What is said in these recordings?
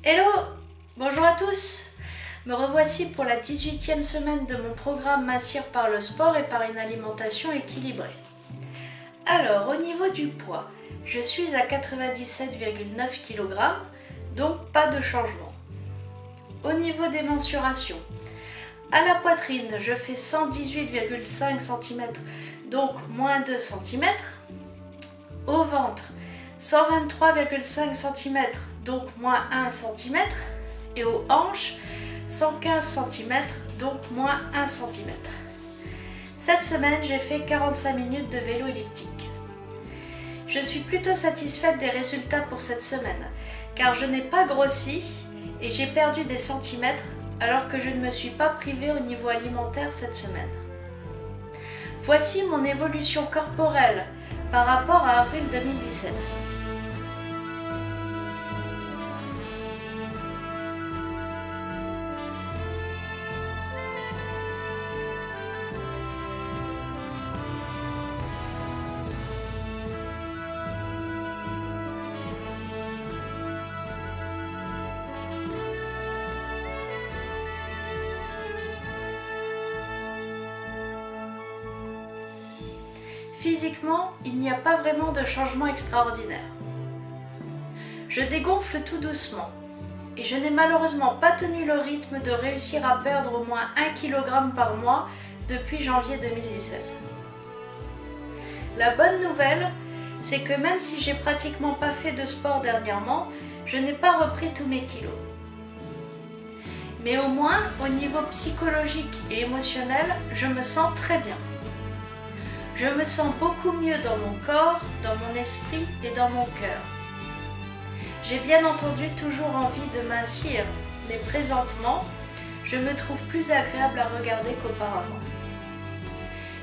Hello! Bonjour à tous! Me revoici pour la 18e semaine de mon programme Mincir par le sport et par une alimentation équilibrée. Alors, au niveau du poids, je suis à 97,9 kg, donc pas de changement. Au niveau des mensurations, à la poitrine, je fais 118,5 cm, donc moins 2 cm. Au ventre, 123,5 cm, donc moins 1 cm. Et aux hanches, 115 cm, donc moins 1 cm. Cette semaine, j'ai fait 45 minutes de vélo elliptique. Je suis plutôt satisfaite des résultats pour cette semaine, car je n'ai pas grossi et j'ai perdu des centimètres alors que je ne me suis pas privée au niveau alimentaire cette semaine. Voici mon évolution corporelle par rapport à avril 2017. Physiquement, il n'y a pas vraiment de changement extraordinaire. Je dégonfle tout doucement et je n'ai malheureusement pas tenu le rythme de réussir à perdre au moins 1 kg par mois depuis janvier 2017. La bonne nouvelle, c'est que même si j'ai pratiquement pas fait de sport dernièrement, je n'ai pas repris tous mes kilos. Mais au moins, au niveau psychologique et émotionnel, je me sens très bien. Je me sens beaucoup mieux dans mon corps, dans mon esprit et dans mon cœur. J'ai bien entendu toujours envie de mincir, mais présentement, je me trouve plus agréable à regarder qu'auparavant.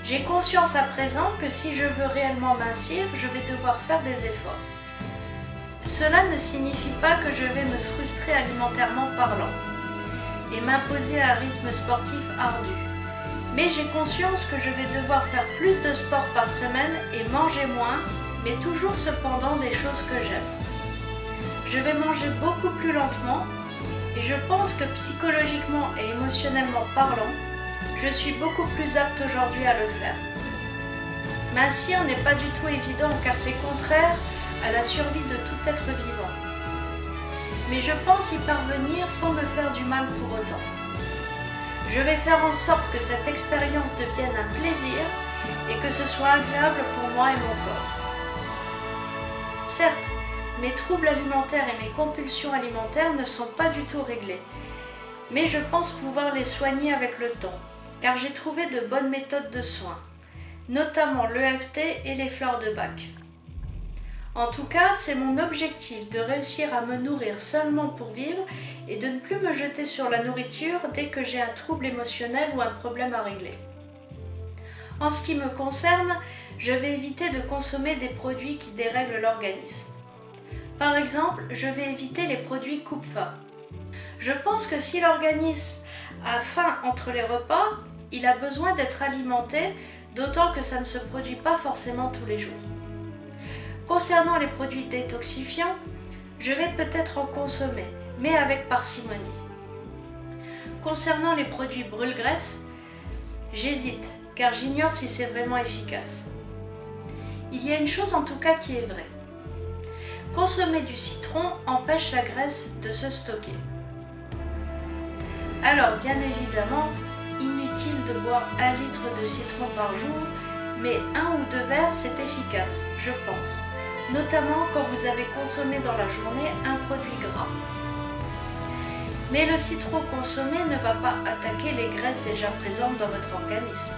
J'ai conscience à présent que si je veux réellement mincir, je vais devoir faire des efforts. Cela ne signifie pas que je vais me frustrer alimentairement parlant et m'imposer un rythme sportif ardu. Mais j'ai conscience que je vais devoir faire plus de sport par semaine et manger moins, mais toujours cependant des choses que j'aime. Je vais manger beaucoup plus lentement et je pense que psychologiquement et émotionnellement parlant, je suis beaucoup plus apte aujourd'hui à le faire. Mincir n'est pas du tout évident car c'est contraire à la survie de tout être vivant. Mais je pense y parvenir sans me faire du mal pour autant. Je vais faire en sorte que cette expérience devienne un plaisir et que ce soit agréable pour moi et mon corps. Certes, mes troubles alimentaires et mes compulsions alimentaires ne sont pas du tout réglés, mais je pense pouvoir les soigner avec le temps, car j'ai trouvé de bonnes méthodes de soins, notamment l'EFT et les fleurs de Bach. En tout cas, c'est mon objectif de réussir à me nourrir seulement pour vivre et de ne plus me jeter sur la nourriture dès que j'ai un trouble émotionnel ou un problème à régler. En ce qui me concerne, je vais éviter de consommer des produits qui dérèglent l'organisme. Par exemple, je vais éviter les produits coupe-faim. Je pense que si l'organisme a faim entre les repas, il a besoin d'être alimenté, d'autant que ça ne se produit pas forcément tous les jours. Concernant les produits détoxifiants, je vais peut-être en consommer, mais avec parcimonie. Concernant les produits brûle-graisse, j'hésite, car j'ignore si c'est vraiment efficace. Il y a une chose en tout cas qui est vraie. Consommer du citron empêche la graisse de se stocker. Alors, bien évidemment, inutile de boire 1 litre de citron par jour, mais 1 ou 2 verres, c'est efficace, je pense. Notamment quand vous avez consommé dans la journée un produit gras. Mais le citron consommé ne va pas attaquer les graisses déjà présentes dans votre organisme.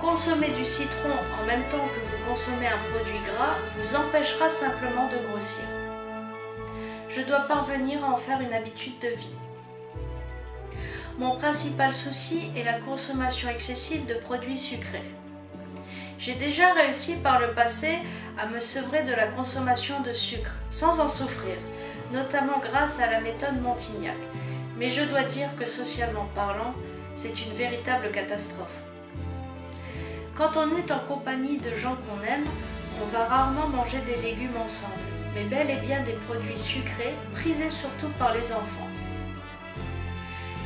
Consommer du citron en même temps que vous consommez un produit gras vous empêchera simplement de grossir. Je dois parvenir à en faire une habitude de vie. Mon principal souci est la consommation excessive de produits sucrés. J'ai déjà réussi par le passé à me sevrer de la consommation de sucre, sans en souffrir, notamment grâce à la méthode Montignac. Mais je dois dire que socialement parlant, c'est une véritable catastrophe. Quand on est en compagnie de gens qu'on aime, on va rarement manger des légumes ensemble. mais bel et bien des produits sucrés, prisés surtout par les enfants.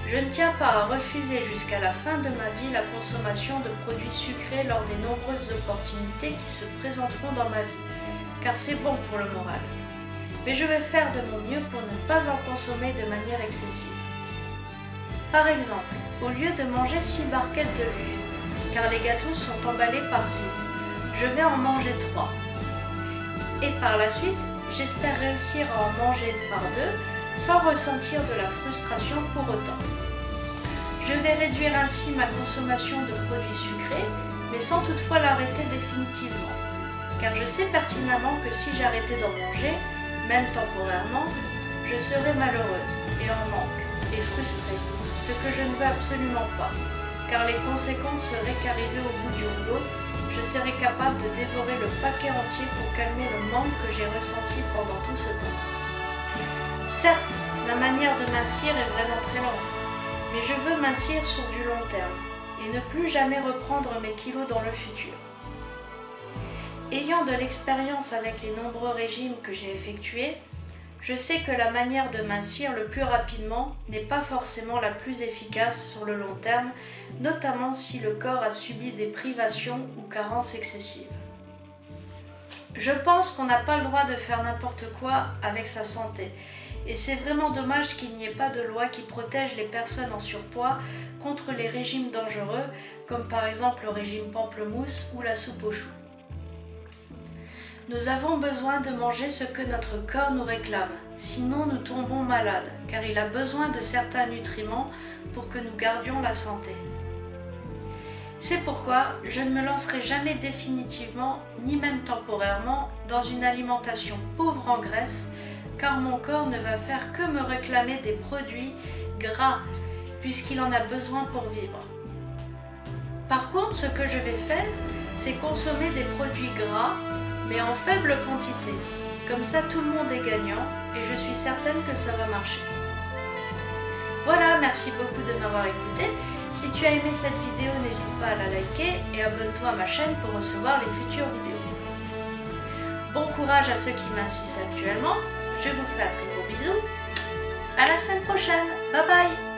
Je ne tiens pas à refuser jusqu'à la fin de ma vie la consommation de produits sucrés lors des nombreuses opportunités qui se présenteront dans ma vie, car c'est bon pour le moral. Mais je vais faire de mon mieux pour ne pas en consommer de manière excessive. Par exemple, au lieu de manger 6 barquettes de lus, car les gâteaux sont emballés par 6, je vais en manger 3. Et par la suite, j'espère réussir à en manger par 2 sans ressentir de la frustration pour autant. Je vais réduire ainsi ma consommation de produits sucrés, mais sans toutefois l'arrêter définitivement, car je sais pertinemment que si j'arrêtais d'en manger, même temporairement, je serais malheureuse et en manque et frustrée, ce que je ne veux absolument pas, car les conséquences seraient qu'arrivé au bout du rouleau, je serais capable de dévorer le paquet entier pour calmer le manque que j'ai ressenti pendant tout ce temps. Certes, la manière de mincir est vraiment très lente, mais je veux mincir sur du long terme et ne plus jamais reprendre mes kilos dans le futur. Ayant de l'expérience avec les nombreux régimes que j'ai effectués, je sais que la manière de mincir le plus rapidement n'est pas forcément la plus efficace sur le long terme, notamment si le corps a subi des privations ou carences excessives. Je pense qu'on n'a pas le droit de faire n'importe quoi avec sa santé, et c'est vraiment dommage qu'il n'y ait pas de loi qui protège les personnes en surpoids contre les régimes dangereux, comme par exemple le régime pamplemousse ou la soupe aux choux. Nous avons besoin de manger ce que notre corps nous réclame, sinon nous tombons malades, car il a besoin de certains nutriments pour que nous gardions la santé. C'est pourquoi je ne me lancerai jamais définitivement, ni même temporairement, dans une alimentation pauvre en graisse, car mon corps ne va faire que me réclamer des produits gras, puisqu'il en a besoin pour vivre. Par contre, ce que je vais faire, c'est consommer des produits gras, mais en faible quantité. Comme ça, tout le monde est gagnant et je suis certaine que ça va marcher. Voilà, merci beaucoup de m'avoir écouté. Si tu as aimé cette vidéo, n'hésite pas à la liker et abonne-toi à ma chaîne pour recevoir les futures vidéos. Bon courage à ceux qui mincissent actuellement. Je vous fais un très gros bisou. À la semaine prochaine. Bye bye.